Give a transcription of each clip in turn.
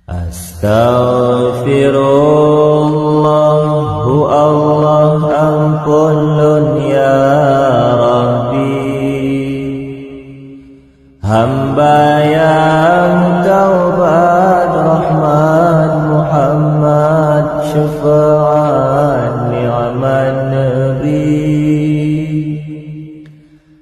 Astaghfirullah, Allah ampunun ya Rabbi, hamba yang taubat Rahman Muhammad syafaat ni'man Nabi,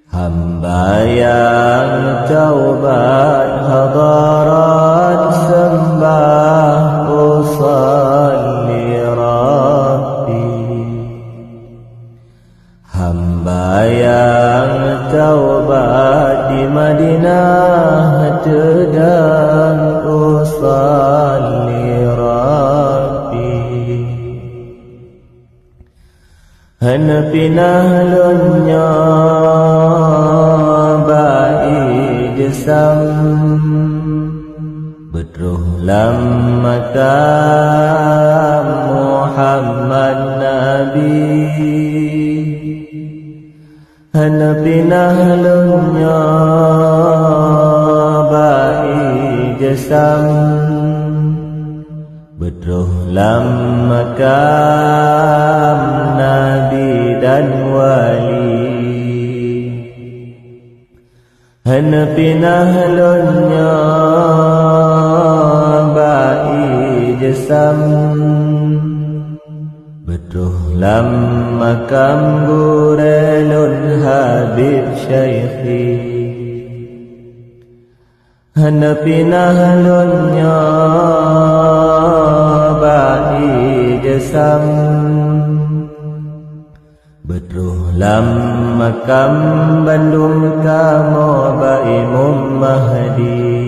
hamba yang taubat hadarat sembah usalli Rabbi, hamba yang taubat di Madinah sedang usalli Rabbi, hanapinah lunya ba'i jasam Bedruh lam makam Muhammad Nabi, hanapinah lunya ba'i jasam Bedruh lam makam Nabi dan wali, hanapinah lunya ba'i jasam Bedruh lam makam gurelun Habib Syaikhi, hanapinah lunya ba'i jasam Bedruh lam makam Bandung kamo ba'i Mahdi,